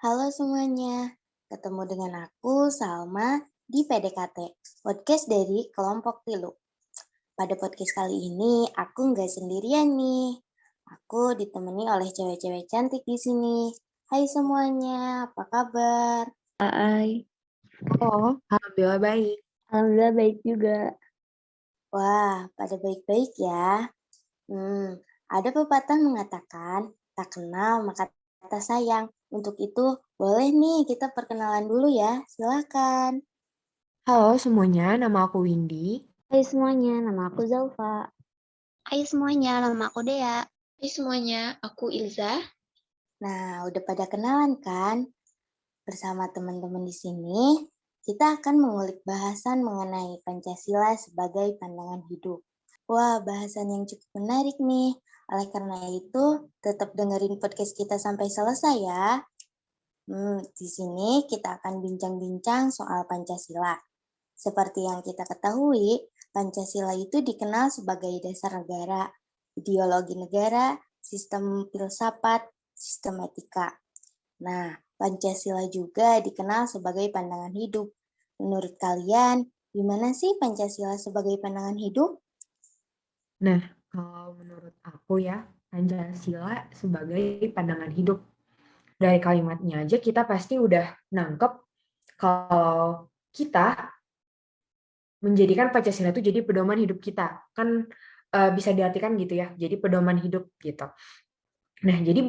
Halo semuanya, ketemu dengan aku Salma di PDKT, podcast dari kelompok Tilu. Pada podcast kali ini aku nggak sendirian nih. Aku ditemani oleh cewek-cewek cantik di sini. Hai semuanya, apa kabar? Hai, Oh, alhamdulillah baik. alhamdulillah baik juga. Wah, pada baik-baik ya. Ada pepatah mengatakan, tak kenal maka kata sayang. Untuk itu, boleh nih kita perkenalan dulu ya, silakan. Halo semuanya, nama aku Windy. Hai semuanya, nama aku Zalfa. Hai semuanya, nama aku Dea. Hai semuanya, aku Ilza. Nah, udah pada kenalan kan? Bersama teman-teman di sini, kita akan mengulik bahasan mengenai Pancasila sebagai pandangan hidup. Wah, bahasan yang cukup menarik nih. Oleh karena itu, tetap dengerin podcast kita sampai selesai ya. Di sini kita akan bincang-bincang soal Pancasila. Seperti yang kita ketahui, Pancasila itu dikenal sebagai dasar negara, ideologi negara, sistem filsafat, sistem etika. Nah, Pancasila juga dikenal sebagai pandangan hidup. Menurut kalian, gimana sih Pancasila sebagai pandangan hidup? Nah, kalau menurut aku ya, Pancasila sebagai pandangan hidup. Dari kalimatnya aja kita pasti udah nangkep kalau kita menjadikan Pancasila itu jadi pedoman hidup kita. Kan bisa diartikan gitu ya, jadi pedoman hidup gitu. Nah, jadi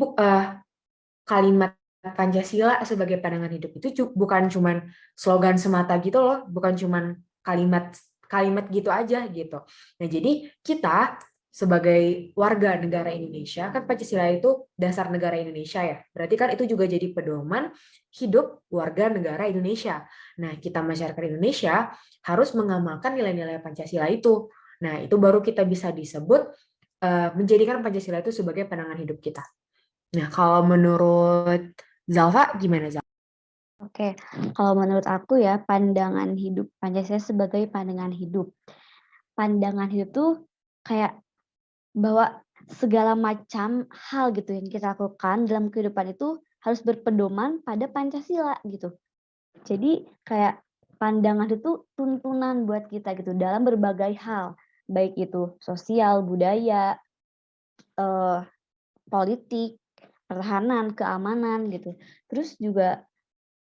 kalimat Pancasila sebagai pandangan hidup itu bukan cuman slogan semata gitu loh, bukan cuman kalimat kalimat gitu aja gitu. Nah, jadi kita sebagai warga negara Indonesia, kan Pancasila itu dasar negara Indonesia ya. Berarti kan itu juga jadi pedoman hidup warga negara Indonesia. Nah, kita masyarakat Indonesia harus mengamalkan nilai-nilai Pancasila itu. Nah, itu baru kita bisa disebut menjadikan Pancasila itu sebagai pandangan hidup kita. Nah, kalau menurut Zalfa gimana, Zalfa? Oke, kalau menurut aku ya, pandangan hidup Pancasila sebagai pandangan hidup. Pandangan hidup tuh kayak bahwa segala macam hal gitu yang kita lakukan dalam kehidupan itu harus berpedoman pada Pancasila gitu. Jadi kayak pandangan itu tuntunan buat kita gitu dalam berbagai hal, baik itu sosial, budaya, politik, pertahanan, keamanan gitu. Terus juga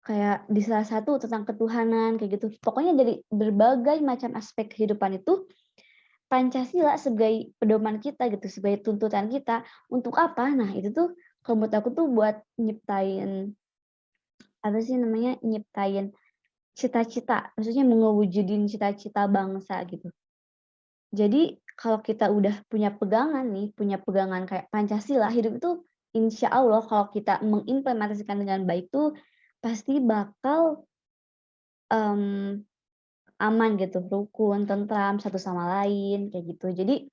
kayak di salah satu tentang ketuhanan kayak gitu. Pokoknya dari berbagai macam aspek kehidupan itu Pancasila sebagai pedoman kita gitu, sebagai tuntutan kita untuk apa? Nah, itu tuh kalau menurut aku tuh buat nyiptain apa sih namanya? Nyiptain cita-cita, maksudnya mewujudin cita-cita bangsa gitu. Jadi kalau kita udah punya pegangan nih, punya pegangan kayak Pancasila, hidup itu insya Allah kalau kita mengimplementasikan dengan baik tuh pasti bakal aman gitu, rukun, tentram, satu sama lain, kayak gitu. Jadi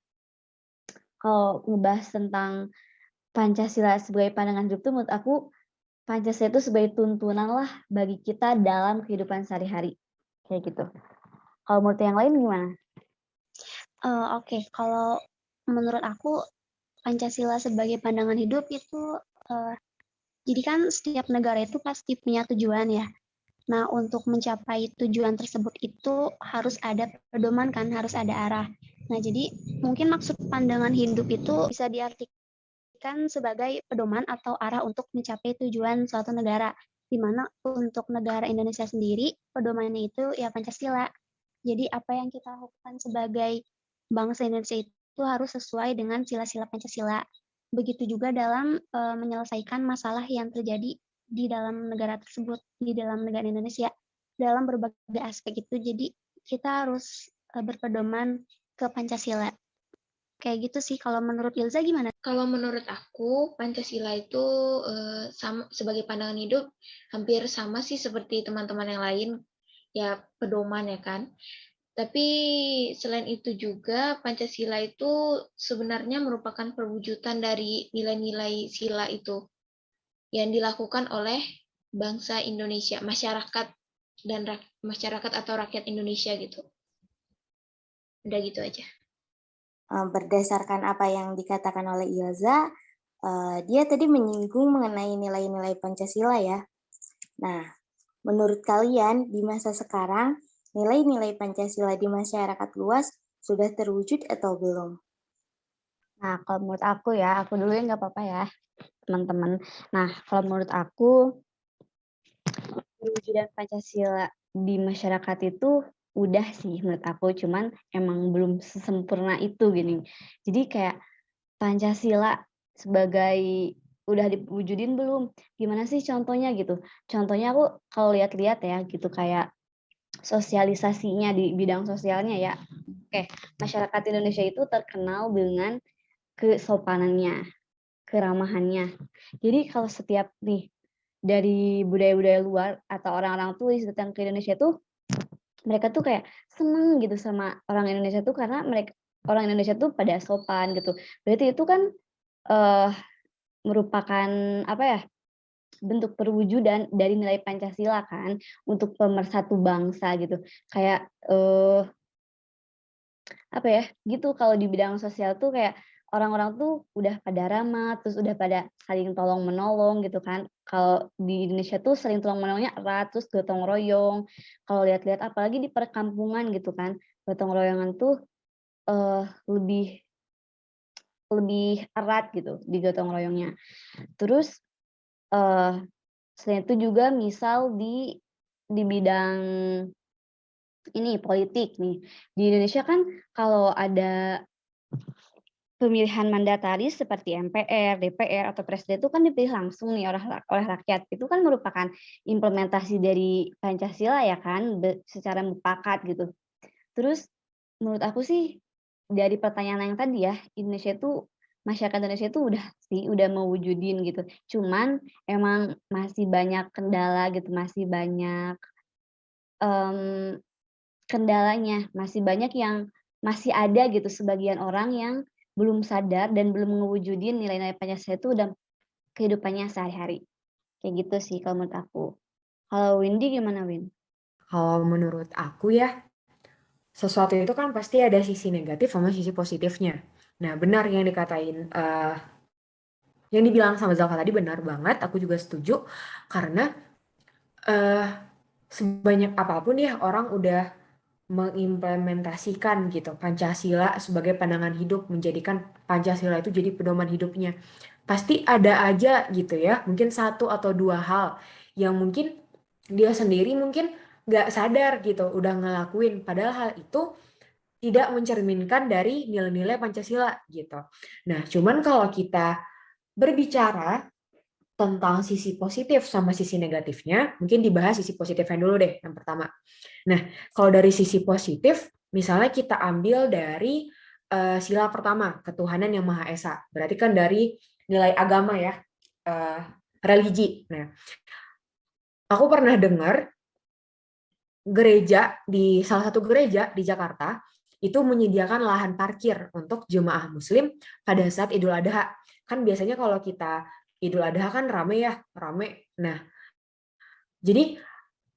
kalau ngebahas tentang Pancasila sebagai pandangan hidup tuh menurut aku, Pancasila itu sebagai tuntunan lah bagi kita dalam kehidupan sehari-hari, kayak gitu. Kalau menurut yang lain gimana? Oke, kalau menurut aku Pancasila sebagai pandangan hidup itu, jadi kan setiap negara itu pasti punya tujuan ya. Nah, untuk mencapai tujuan tersebut itu harus ada pedoman kan, harus ada arah. Nah, jadi mungkin maksud pandangan hidup itu bisa diartikan sebagai pedoman atau arah untuk mencapai tujuan suatu negara. Di mana untuk negara Indonesia sendiri, pedomannya itu ya Pancasila. Jadi apa yang kita lakukan sebagai bangsa Indonesia itu harus sesuai dengan sila-sila Pancasila. Begitu juga dalam menyelesaikan masalah yang terjadi di dalam negara tersebut, di dalam negara Indonesia, dalam berbagai aspek itu. Jadi kita harus berpedoman ke Pancasila. Kayak gitu sih. Kalau menurut Ilza gimana? Kalau menurut aku, Pancasila itu sama sebagai pandangan hidup hampir sama sih seperti teman-teman yang lain, ya pedoman ya kan. Tapi selain itu juga Pancasila itu sebenarnya merupakan perwujudan dari nilai-nilai sila itu yang dilakukan oleh bangsa Indonesia, masyarakat dan masyarakat atau rakyat Indonesia gitu. Udah gitu aja. Berdasarkan apa yang dikatakan oleh Ilza, dia tadi menyinggung mengenai nilai-nilai Pancasila ya. Nah, menurut kalian di masa sekarang, nilai-nilai Pancasila di masyarakat luas sudah terwujud atau belum? Nah, kalau menurut aku ya, aku dulu ya nggak apa-apa ya, teman-teman. Nah, kalau menurut aku, perwujudan Pancasila di masyarakat itu udah sih menurut aku, cuman emang belum sesempurna itu gini. Jadi kayak Pancasila sebagai udah diwujudin belum? Gimana sih contohnya gitu? Contohnya aku kalau lihat-lihat ya gitu kayak sosialisasinya di bidang sosialnya ya. Oke, masyarakat Indonesia itu terkenal dengan kesopanannya, keramahannya. Jadi kalau setiap nih dari budaya-budaya luar atau orang-orang turis datang ke Indonesia tuh mereka tuh kayak seneng gitu sama orang Indonesia tuh karena orang Indonesia tuh pada sopan gitu. Berarti itu kan eh, merupakan apa ya, bentuk perwujudan dari nilai Pancasila kan untuk pemersatu bangsa gitu. Kayak apa ya, gitu kalau di bidang sosial tuh kayak orang-orang tuh udah pada ramah, terus udah pada saling tolong menolong gitu kan. Kalau di Indonesia tuh saling tolong menolongnya erat, terus gotong royong. Kalau lihat-lihat apalagi di perkampungan gitu kan, gotong royongan tuh lebih lebih erat gitu di gotong royongnya. Terus eh selain itu juga misal di bidang ini politik nih. Di Indonesia kan kalau ada pemilihan mandataris seperti MPR, DPR, atau presiden itu kan dipilih langsung nih oleh rakyat. Itu kan merupakan implementasi dari Pancasila ya kan, secara mufakat gitu. Terus menurut aku sih dari pertanyaan yang tadi ya, masyarakat Indonesia itu udah sih udah mewujudin gitu. Cuman emang masih banyak kendala gitu, masih banyak em, kendalanya, masih banyak yang masih ada gitu sebagian orang yang belum sadar dan belum ngewujudin nilai-nilai Pancasila itu dalam kehidupannya sehari-hari. Kayak gitu sih kalau menurut aku. Kalau Windy gimana, Win? Kalau menurut aku ya, sesuatu itu kan pasti ada sisi negatif sama sisi positifnya. Nah, benar yang dibilang sama Zalfa tadi benar banget, aku juga setuju karena eh, sebanyak apapun ya orang udah mengimplementasikan gitu Pancasila sebagai pandangan hidup, menjadikan Pancasila itu jadi pedoman hidupnya. Pasti ada aja gitu ya, mungkin satu atau dua hal yang mungkin dia sendiri mungkin nggak sadar gitu, udah ngelakuin. Padahal hal itu tidak mencerminkan dari nilai-nilai Pancasila gitu. Nah, cuman kalau kita berbicara tentang sisi positif sama sisi negatifnya, mungkin dibahas sisi positifnya dulu deh yang pertama. Nah, kalau dari sisi positif, misalnya kita ambil dari sila pertama, ketuhanan yang Maha Esa. Berarti kan dari nilai agama ya, religi. Nah, aku pernah dengar salah satu gereja di Jakarta itu menyediakan lahan parkir untuk jemaah Muslim pada saat Idul Adha. Kan biasanya kalau kita Idul Adha kan rame ya, rame. Nah, jadi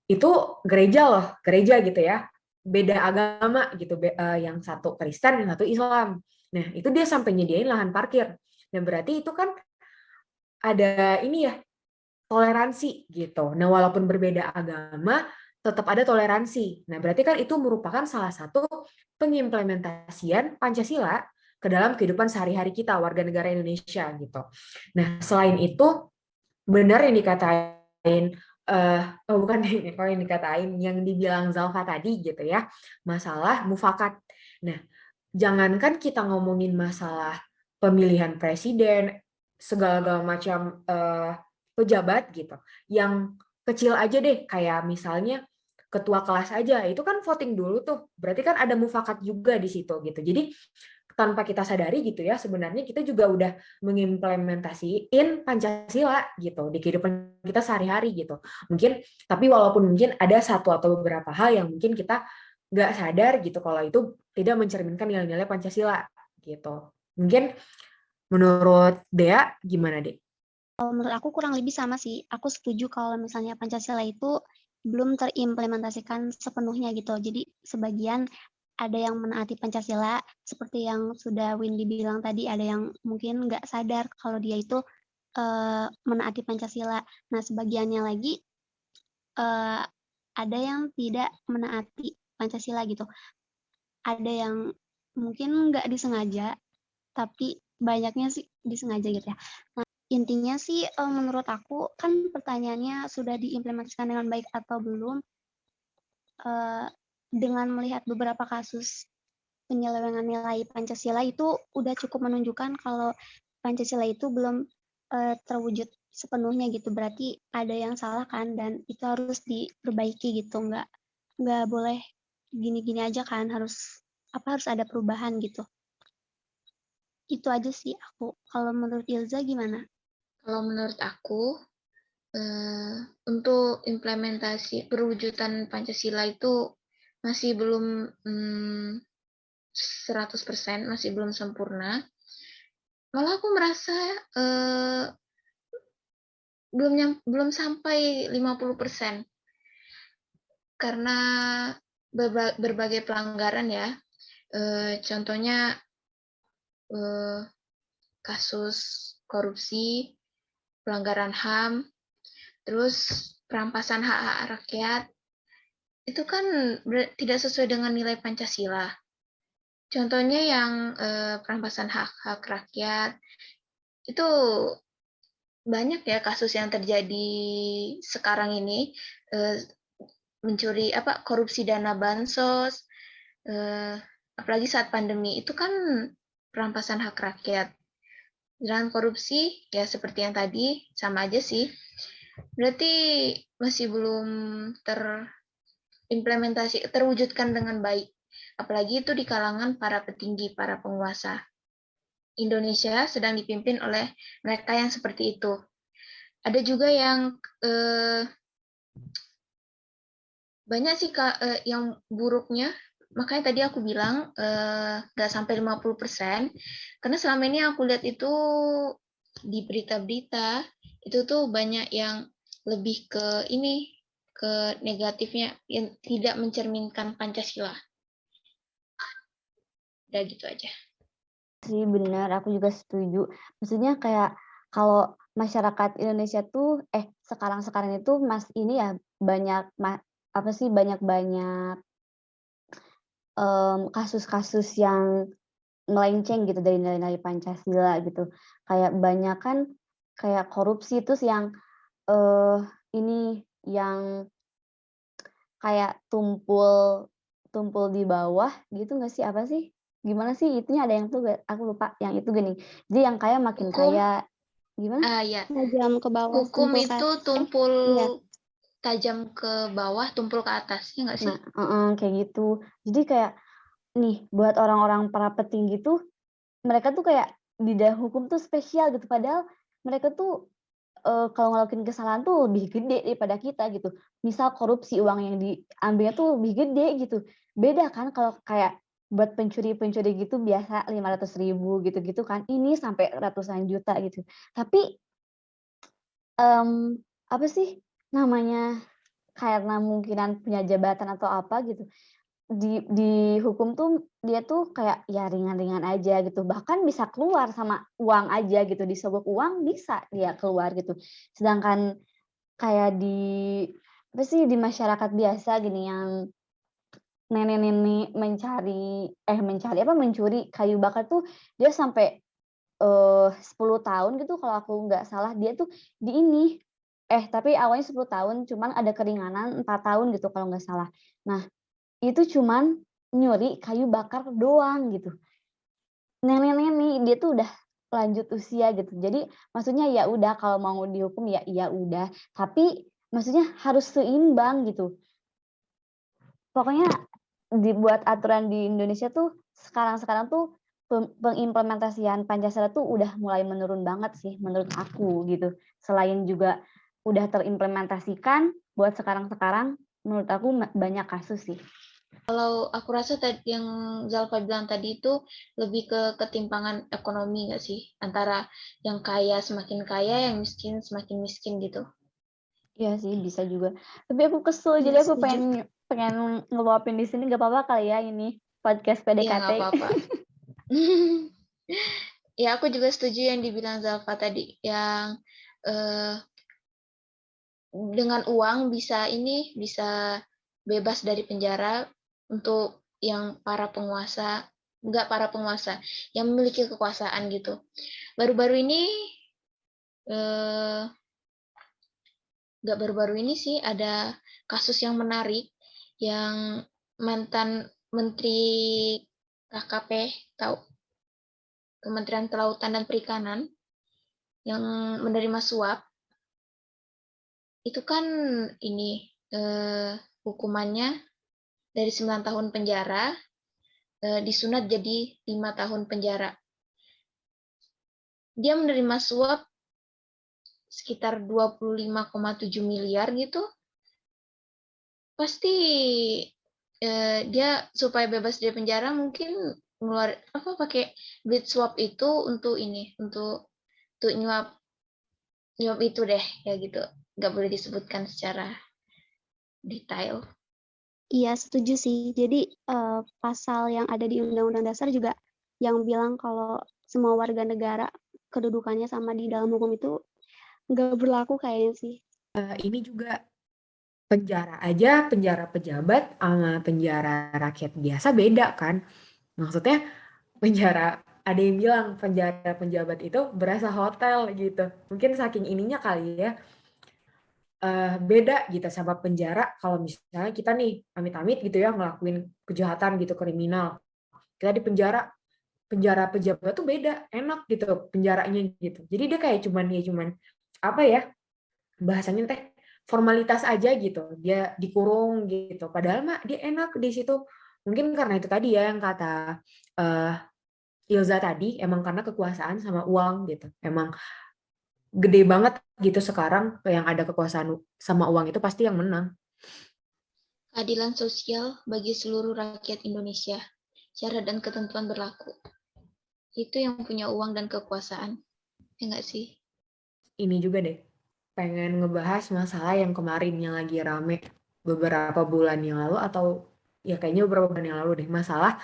itu gereja gitu ya, beda agama gitu, yang satu Kristen, yang satu Islam. Nah, itu dia sampai nyediain lahan parkir. Nah, berarti itu kan ada ini ya, toleransi gitu. Nah, walaupun berbeda agama, tetap ada toleransi. Nah, berarti kan itu merupakan salah satu pengimplementasian Pancasila ke dalam kehidupan sehari-hari kita, warga negara Indonesia gitu. Nah, selain itu, benar yang dikatain bukan kalau yang dikatain yang dibilang Zalfa tadi gitu ya, masalah mufakat. Nah, jangankan kita ngomongin masalah pemilihan presiden, segala macam pejabat gitu, yang kecil aja deh, kayak misalnya ketua kelas aja, itu kan voting dulu tuh, berarti kan ada mufakat juga di situ gitu. Jadi tanpa kita sadari gitu ya, sebenarnya kita juga udah mengimplementasiin Pancasila gitu di kehidupan kita sehari-hari gitu. Mungkin, tapi walaupun mungkin ada satu atau beberapa hal yang mungkin kita nggak sadar gitu kalau itu tidak mencerminkan nilai-nilai Pancasila gitu. Mungkin menurut Dea gimana, Dek? Kalau menurut aku kurang lebih sama sih. Aku setuju kalau misalnya Pancasila itu belum terimplementasikan sepenuhnya gitu. Jadi sebagian ada yang menaati Pancasila, seperti yang sudah Windy bilang tadi, ada yang mungkin nggak sadar kalau dia itu menaati Pancasila. Nah, sebagiannya lagi eh, ada yang tidak menaati Pancasila gitu. Ada yang mungkin nggak disengaja, tapi banyaknya sih disengaja gitu ya. Nah, intinya sih menurut aku kan pertanyaannya sudah diimplementasikan dengan baik atau belum. Dengan melihat beberapa kasus penyelewengan nilai Pancasila itu udah cukup menunjukkan kalau Pancasila itu belum terwujud sepenuhnya gitu. Berarti ada yang salah kan, dan itu harus diperbaiki gitu. Nggak boleh gini-gini aja kan, harus ada perubahan gitu. Itu aja sih aku. Kalau menurut Ilza gimana? Kalau menurut aku, untuk implementasi perwujudan Pancasila itu masih belum 100%, masih belum sempurna. Malah aku merasa belum sampai 50%. Karena berbagai pelanggaran ya. Contohnya kasus korupsi, pelanggaran HAM, terus perampasan hak-hak rakyat, itu kan tidak sesuai dengan nilai Pancasila. Contohnya yang perampasan hak-hak rakyat, itu banyak ya kasus yang terjadi sekarang ini, mencuri korupsi dana bansos, apalagi saat pandemi, itu kan perampasan hak rakyat. Dan korupsi ya seperti yang tadi sama aja sih. Berarti masih belum terwujudkan dengan baik. Apalagi itu di kalangan para petinggi, para penguasa. Indonesia sedang dipimpin oleh mereka yang seperti itu. Ada juga yang banyak sih yang buruknya. Makanya tadi aku bilang nggak sampai 50%. Karena selama ini aku lihat itu di berita-berita itu tuh banyak yang lebih ke negatifnya yang tidak mencerminkan Pancasila. Udah gitu aja. Sih benar, aku juga setuju. Maksudnya kayak kalau masyarakat Indonesia tuh sekarang itu ini ya banyak banyak kasus-kasus yang melenceng gitu dari nilai-nilai Pancasila gitu. Kayak banyak kan kayak korupsi terus yang ini yang kayak tumpul di bawah gitu nggak sih? Apa sih? Gimana sih itunya, ada yang tuh aku lupa, yang itu gini. Jadi yang kaya makin Hukum, kaya. Gimana? ya. Tajam ke bawah, Hukum tumpul ke itu atas. tumpul Iya. tajam ke bawah, tumpul ke atas, ya nggak sih? Nah, kayak gitu. Jadi kayak nih buat orang-orang para petinggi tuh mereka tuh kayak di dalam hukum tuh spesial gitu. Padahal mereka tuh kalau ngelakuin kesalahan tuh lebih gede daripada kita gitu. Misal korupsi, uang yang diambilnya tuh lebih gede gitu. Beda kan kalau kayak buat pencuri-pencuri gitu biasa 500.000 gitu-gitu kan. Ini sampai ratusan juta gitu. Tapi apa sih namanya, karena mungkinan punya jabatan atau apa gitu, di hukum tuh dia tuh kayak ya ringan-ringan aja gitu, bahkan bisa keluar sama uang aja gitu, disogok uang bisa dia keluar gitu. Sedangkan kayak di masyarakat biasa gini yang nenek-nenek mencuri kayu bakar tuh dia sampai 10 tahun gitu kalau aku nggak salah, dia tuh tapi awalnya 10 tahun cuman ada keringanan 4 tahun gitu kalau nggak salah. Nah, itu cuman nyuri kayu bakar doang gitu. Nenek-nenek dia tuh udah lanjut usia gitu. Jadi maksudnya ya udah kalau mau dihukum ya udah, tapi maksudnya harus seimbang gitu. Pokoknya dibuat aturan di Indonesia tuh sekarang tuh pengimplementasian Pancasila tuh udah mulai menurun banget sih menurut aku gitu. Selain juga udah terimplementasikan buat sekarang menurut aku banyak kasus sih. Kalau aku rasa tadi yang Zalfa bilang tadi itu lebih ke ketimpangan ekonomi nggak sih? Antara yang kaya semakin kaya, yang miskin semakin miskin gitu. Iya sih bisa juga. Tapi aku kesel Iya, jadi aku setuju. pengen ngeluapin di sini, nggak apa-apa kali ya ini podcast Iya, PDKT. nggak apa-apa. Ya, aku juga setuju yang dibilang Zalfa tadi, yang dengan uang bisa bebas dari penjara untuk yang enggak para penguasa, yang memiliki kekuasaan gitu. Baru-baru ini sih ada kasus yang menarik yang mantan Menteri KKP, Kementerian Kelautan dan Perikanan, yang menerima suap. Itu kan hukumannya dari 9 tahun penjara disunat jadi 5 tahun penjara. Dia menerima suap sekitar 25,7 miliar gitu. Pasti dia supaya bebas dari penjara mungkin pakai duit suap itu untuk nyuap itu deh ya gitu. Nggak boleh disebutkan secara detail. Iya, setuju sih. Jadi pasal yang ada di Undang-Undang Dasar juga yang bilang kalau semua warga negara kedudukannya sama di dalam hukum itu nggak berlaku kayaknya sih. Ini juga penjara aja, penjara pejabat sama penjara rakyat biasa beda kan. Maksudnya penjara, ada yang bilang penjara pejabat itu berasa hotel gitu. Mungkin saking ininya kali ya. Beda gitu sama penjara kalau misalnya kita nih amit-amit gitu ya ngelakuin kejahatan gitu, kriminal. Kita di penjara pejabat tuh beda, enak gitu penjaranya gitu. Jadi dia kayak cuman apa ya, bahasanya teh formalitas aja gitu. Dia dikurung gitu. Padahal mah dia enak di situ. Mungkin karena itu tadi ya yang kata Ilza tadi, emang karena kekuasaan sama uang gitu. Emang gede banget gitu sekarang yang ada kekuasaan sama uang itu pasti yang menang. Keadilan sosial bagi seluruh rakyat Indonesia. Syarat dan ketentuan berlaku. Itu yang punya uang dan kekuasaan. Ya nggak sih? Ini juga deh, pengen ngebahas masalah yang kemarin yang lagi rame beberapa bulan yang lalu atau ya kayaknya beberapa bulan yang lalu deh, masalah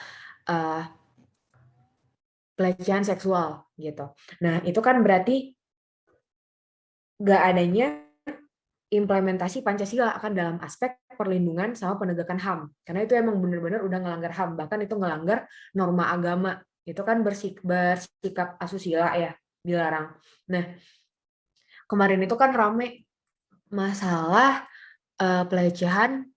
pelecehan seksual gitu. Nah itu kan berarti nggak adanya implementasi Pancasila akan dalam aspek perlindungan sama penegakan HAM. Karena itu emang benar-benar udah ngelanggar HAM, bahkan itu ngelanggar norma agama. Itu kan bersikap asusila ya, dilarang. Nah, kemarin itu kan rame masalah pelecehan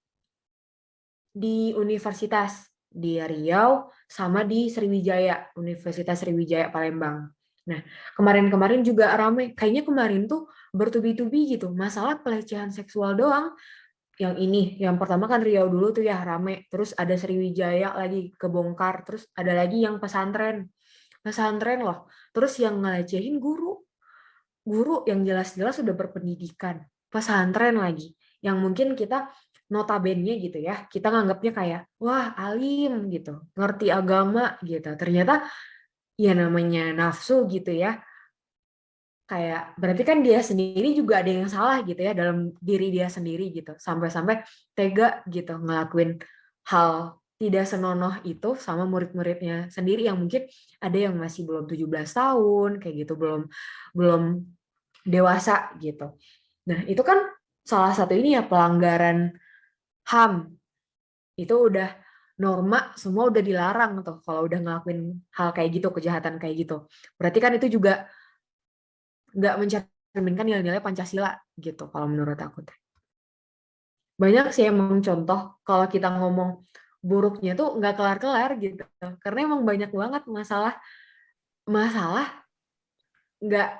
di universitas di Riau sama di Sriwijaya, Universitas Sriwijaya Palembang. Nah, kemarin-kemarin juga rame. Kayaknya kemarin tuh bertubi-tubi gitu, masalah pelecehan seksual doang. Yang ini, yang pertama kan Riau dulu tuh ya rame. Terus ada Sriwijaya lagi kebongkar. Terus ada lagi yang pesantren. Pesantren loh. Terus yang ngelecehin guru. Guru yang jelas-jelas sudah berpendidikan. Pesantren lagi. Yang mungkin kita notabene gitu ya, kita nganggapnya kayak, wah alim gitu, ngerti agama gitu. Ternyata ya namanya nafsu gitu ya. Kayak berarti kan dia sendiri juga ada yang salah gitu ya dalam diri dia sendiri gitu. Sampai-sampai tega gitu ngelakuin hal tidak senonoh itu sama murid-muridnya sendiri yang mungkin ada yang masih belum 17 tahun kayak gitu, belum dewasa gitu. Nah, itu kan salah satu ini ya pelanggaran HAM. Itu udah norma, semua udah dilarang tuh kalau udah ngelakuin hal kayak gitu, kejahatan kayak gitu. Berarti kan itu juga nggak mencerminkan nilai-nilai Pancasila gitu kalau menurut aku. Banyak sih emang contoh kalau kita ngomong buruknya tuh nggak kelar-kelar gitu. Karena emang banyak banget masalah nggak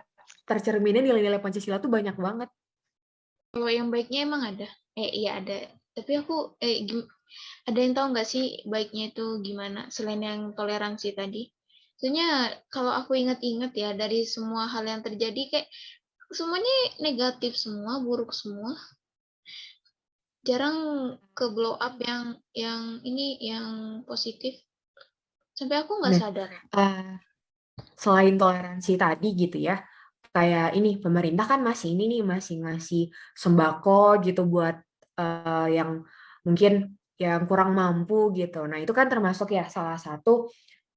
tercerminnya nilai-nilai Pancasila tuh banyak banget. Kalau yang baiknya emang ada. Iya ada. Tapi aku ada yang tahu nggak sih baiknya itu gimana selain yang toleransi tadi? Soalnya kalau aku ingat-ingat ya dari semua hal yang terjadi kayak semuanya negatif semua, buruk semua. Jarang ke blow up yang positif. Sampai aku nggak Nah, sadar. selain toleransi tadi gitu ya, kayak ini pemerintah kan masih ngasih sembako gitu buat yang mungkin yang kurang mampu gitu. Nah itu kan termasuk ya salah satu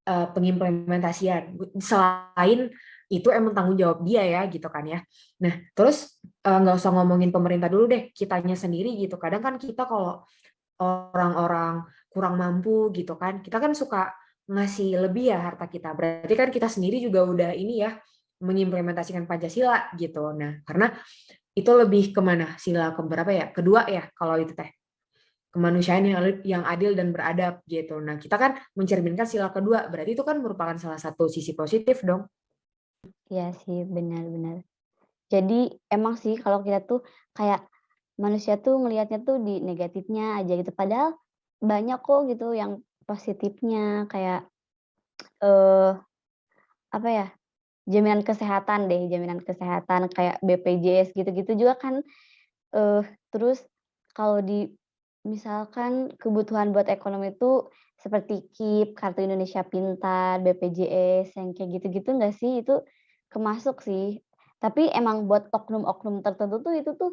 pengimplementasian. Selain itu emang tanggung jawab dia ya gitu kan ya. Nah terus nggak usah ngomongin pemerintah dulu deh, kitanya sendiri gitu. Kadang kan kita kalau orang-orang kurang mampu gitu kan, kita kan suka ngasih lebih ya harta kita. Berarti kan kita sendiri juga udah ini ya, mengimplementasikan Pancasila gitu. Nah, karena itu lebih kemana? Sila keberapa ya? Kedua ya, kalau itu teh. Kemanusiaan yang adil dan beradab gitu. Nah, kita kan mencerminkan sila kedua, berarti itu kan merupakan salah satu sisi positif dong. Iya sih, benar-benar. Jadi emang sih kalau kita tuh kayak manusia tuh ngelihatnya tuh di negatifnya aja gitu. Padahal banyak kok gitu yang positifnya kayak eh apa ya? Jaminan kesehatan kayak BPJS gitu-gitu juga kan. Terus kalau misalkan kebutuhan buat ekonomi itu seperti KIP, Kartu Indonesia Pintar, BPJS, yang kayak gitu-gitu nggak sih? Itu kemasuk sih. Tapi emang buat oknum-oknum tertentu tuh itu tuh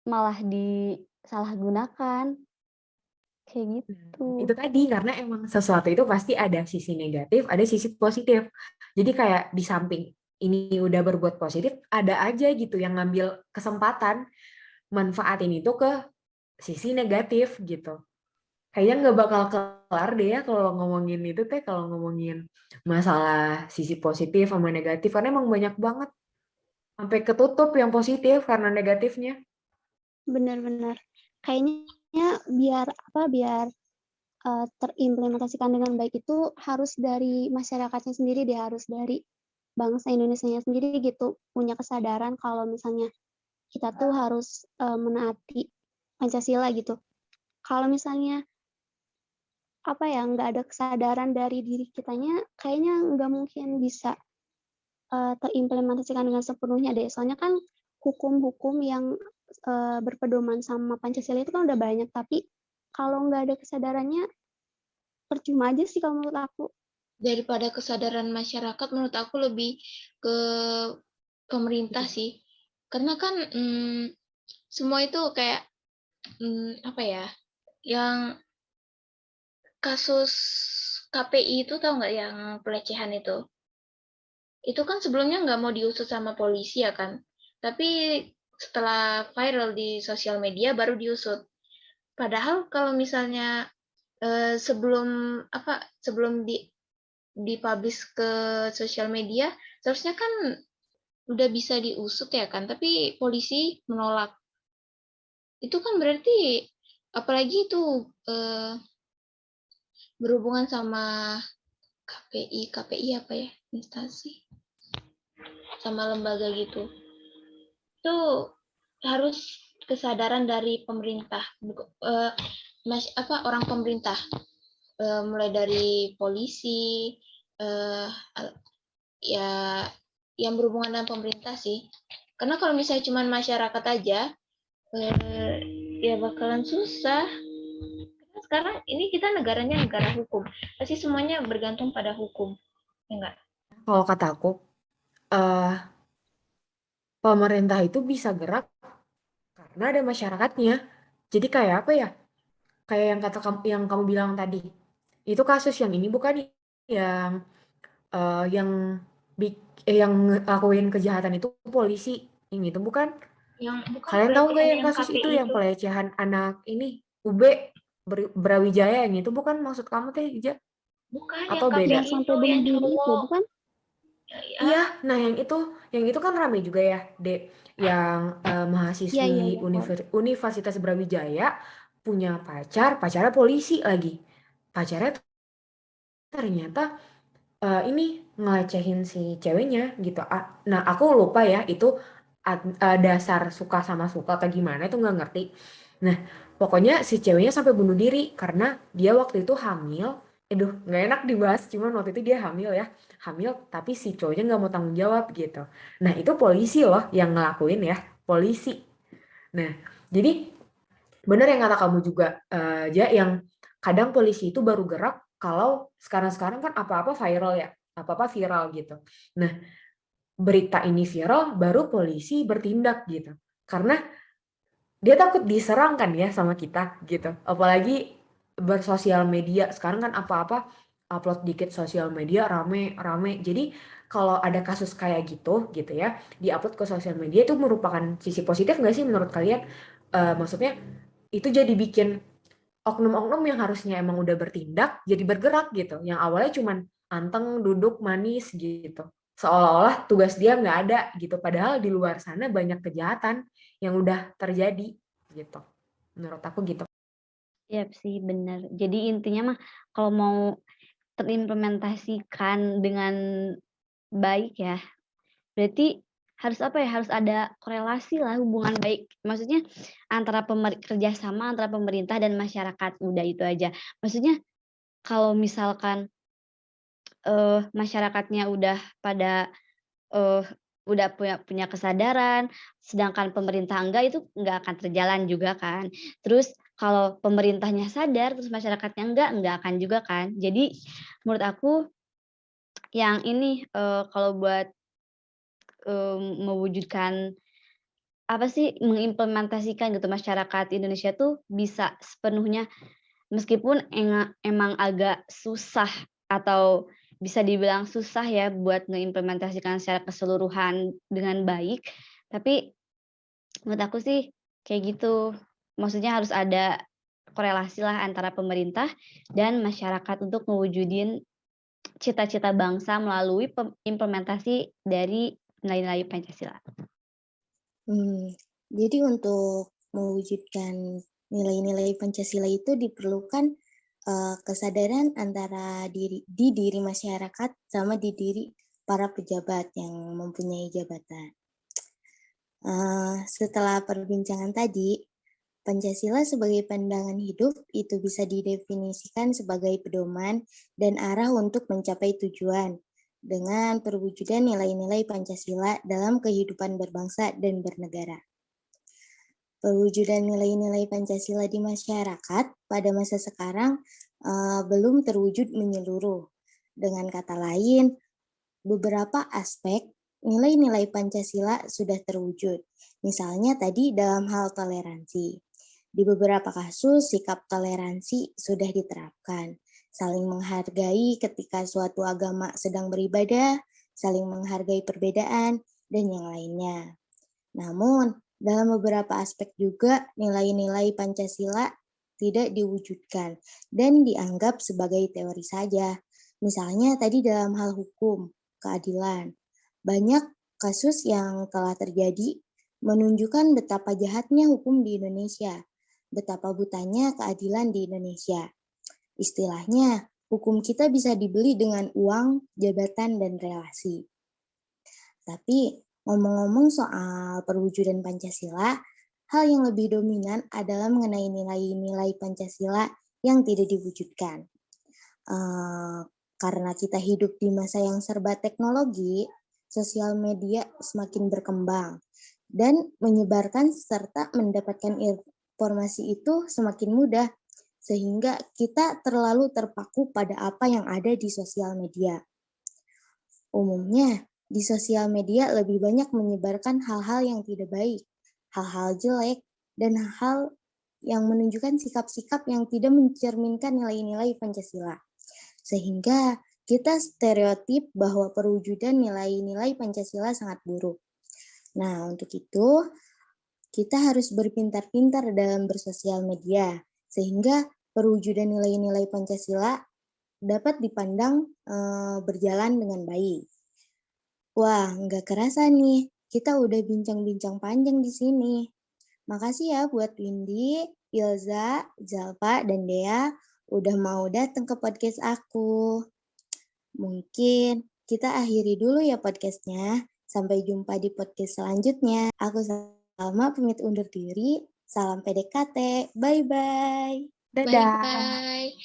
malah disalahgunakan, kayak Itu gitu. tadi, karena emang sesuatu itu pasti ada sisi negatif, ada sisi positif. Jadi kayak di samping ini udah berbuat positif, ada aja gitu yang ngambil kesempatan manfaatin itu ke sisi negatif gitu. Kayaknya nggak bakal kelar deh ya kalau ngomongin itu teh, kalau ngomongin masalah sisi positif sama negatif, karena emang banyak banget. Sampai ketutup yang positif karena negatifnya. Benar-benar. Kayaknya biar terimplementasikan dengan baik itu harus dari masyarakatnya sendiri deh, harus dari bangsa Indonesianya sendiri gitu, punya kesadaran kalau misalnya kita tuh harus menaati Pancasila gitu. Kalau misalnya nggak ada kesadaran dari diri kitanya, kayaknya nggak mungkin bisa terimplementasikan dengan sepenuhnya deh. Soalnya kan hukum-hukum yang berpedoman sama Pancasila itu kan udah banyak, tapi kalau nggak ada kesadarannya percuma aja sih kalau menurut aku. Daripada kesadaran masyarakat, menurut aku lebih ke pemerintah sih. Karena kan semua itu kayak apa ya? Yang kasus KPI itu tahu nggak, yang pelecehan itu? Itu kan sebelumnya nggak mau diusut sama polisi ya kan? Tapi setelah viral di sosial media baru diusut. Padahal kalau misalnya sebelum dipublish ke sosial media, seharusnya kan udah bisa diusut ya kan, tapi polisi menolak. Itu kan berarti, apalagi itu berhubungan sama KPI apa ya, instansi sama lembaga gitu. Itu harus kesadaran dari pemerintah, orang pemerintah, mulai dari polisi, ya yang berhubungan dengan pemerintah sih. Karena kalau misalnya cuma masyarakat aja, ya bakalan susah. Karena sekarang ini kita negaranya negara hukum, pasti semuanya bergantung pada hukum, ya enggak? Kalau kata aku, pemerintah itu bisa gerak karena ada masyarakatnya. Jadi kayak apa ya? Kayak yang kamu bilang tadi. Itu kasus yang ini bukan yang yang yang ngelakuin kejahatan itu polisi. Yang itu bukan. Yang bukan Kalian tahu nggak pelecehan yang yang kasus itu KPI yang itu. pelecehan anak ini UB Brawijaya, yang itu bukan maksud kamu teh, Ija? Bukan yang Atau Yang beda? KPI itu, sampai bunuh yang diri itu, cowok. bukan? Iya, Ya, nah yang itu kan rame juga ya, Dek. Yang Iya, mahasiswi iya, iya, tahu. Universitas Brawijaya punya pacarnya polisi lagi. Pacarnya ternyata ini ngelecehin si ceweknya gitu. Nah, aku lupa ya itu dasar suka sama suka atau gimana itu nggak ngerti. Nah, pokoknya si ceweknya sampai bunuh diri karena dia waktu itu hamil. Aduh, nggak enak dibahas, cuman waktu itu dia hamil ya. Hamil, tapi si cowoknya nggak mau tanggung jawab gitu. Nah, itu polisi loh yang ngelakuin ya, polisi. Nah, jadi bener yang kata kamu juga, aja yang kadang polisi itu baru gerak kalau sekarang-sekarang kan apa-apa viral ya, apa-apa viral gitu. Nah, berita ini viral, baru polisi bertindak gitu. Karena dia takut diserang kan ya sama kita gitu. Apalagi bersosial media, sekarang kan apa-apa upload dikit sosial media rame-rame. Jadi kalau ada kasus kayak gitu ya, di-upload ke sosial media itu merupakan sisi positif nggak sih menurut kalian? Maksudnya itu jadi bikin oknum-oknum yang harusnya emang udah bertindak jadi bergerak gitu. Yang awalnya cuman anteng, duduk, manis gitu. Seolah-olah tugas dia nggak ada gitu. Padahal di luar sana banyak kejahatan yang udah terjadi gitu. Menurut aku gitu. Iya sih, benar. Jadi intinya mah kalau mau terimplementasikan dengan baik ya, berarti harus apa ya, harus ada korelasi lah, hubungan baik. Maksudnya antara kerjasama antara pemerintah dan masyarakat, udah itu aja. Maksudnya kalau misalkan masyarakatnya udah pada udah punya kesadaran, sedangkan pemerintah enggak, itu enggak akan terjalan juga kan. Terus kalau pemerintahnya sadar, terus masyarakatnya enggak akan juga kan. Jadi menurut aku yang ini, kalau buat, mewujudkan apa sih, mengimplementasikan gitu masyarakat Indonesia tuh bisa sepenuhnya meskipun emang agak susah atau bisa dibilang susah ya buat ngeimplementasikan secara keseluruhan dengan baik, tapi menurut aku sih kayak gitu. Maksudnya harus ada korelasi lah antara pemerintah dan masyarakat untuk mewujudin cita-cita bangsa melalui implementasi dari nilai-nilai Pancasila. Jadi untuk mewujudkan nilai-nilai Pancasila itu diperlukan kesadaran antara di diri masyarakat sama di diri para pejabat yang mempunyai jabatan. Setelah perbincangan tadi, Pancasila sebagai pandangan hidup itu bisa didefinisikan sebagai pedoman dan arah untuk mencapai tujuan dengan perwujudan nilai-nilai Pancasila dalam kehidupan berbangsa dan bernegara. Perwujudan nilai-nilai Pancasila di masyarakat pada masa sekarang belum terwujud menyeluruh. Dengan kata lain, beberapa aspek nilai-nilai Pancasila sudah terwujud. Misalnya tadi dalam hal toleransi. Di beberapa kasus, sikap toleransi sudah diterapkan. Saling menghargai ketika suatu agama sedang beribadah, saling menghargai perbedaan, dan yang lainnya. Namun, dalam beberapa aspek juga nilai-nilai Pancasila tidak diwujudkan dan dianggap sebagai teori saja. Misalnya tadi dalam hal hukum, keadilan. Banyak kasus yang telah terjadi menunjukkan betapa jahatnya hukum di Indonesia, betapa butanya keadilan di Indonesia. Istilahnya, hukum kita bisa dibeli dengan uang, jabatan, dan relasi. Tapi ngomong-ngomong soal perwujudan Pancasila, hal yang lebih dominan adalah mengenai nilai-nilai Pancasila yang tidak diwujudkan. Karena kita hidup di masa yang serba teknologi, sosial media semakin berkembang dan menyebarkan serta mendapatkan informasi itu semakin mudah, sehingga kita terlalu terpaku pada apa yang ada di sosial media. Umumnya, di sosial media lebih banyak menyebarkan hal-hal yang tidak baik, hal-hal jelek, dan hal yang menunjukkan sikap-sikap yang tidak mencerminkan nilai-nilai Pancasila. Sehingga kita stereotip bahwa perwujudan nilai-nilai Pancasila sangat buruk. Nah, untuk itu, kita harus berpintar-pintar dalam bersosial media, sehingga perwujudan nilai-nilai Pancasila dapat dipandang berjalan dengan baik. Wah, nggak kerasa nih, kita udah bincang-bincang panjang di sini. Makasih ya buat Windy, Ilza, Zalfa, dan Dea udah mau datang ke podcast aku. Mungkin kita akhiri dulu ya podcastnya. Sampai jumpa di podcast selanjutnya. Aku Salma pamit undur diri. Salam PDKT. Bye-bye. Dadah. Bye-bye.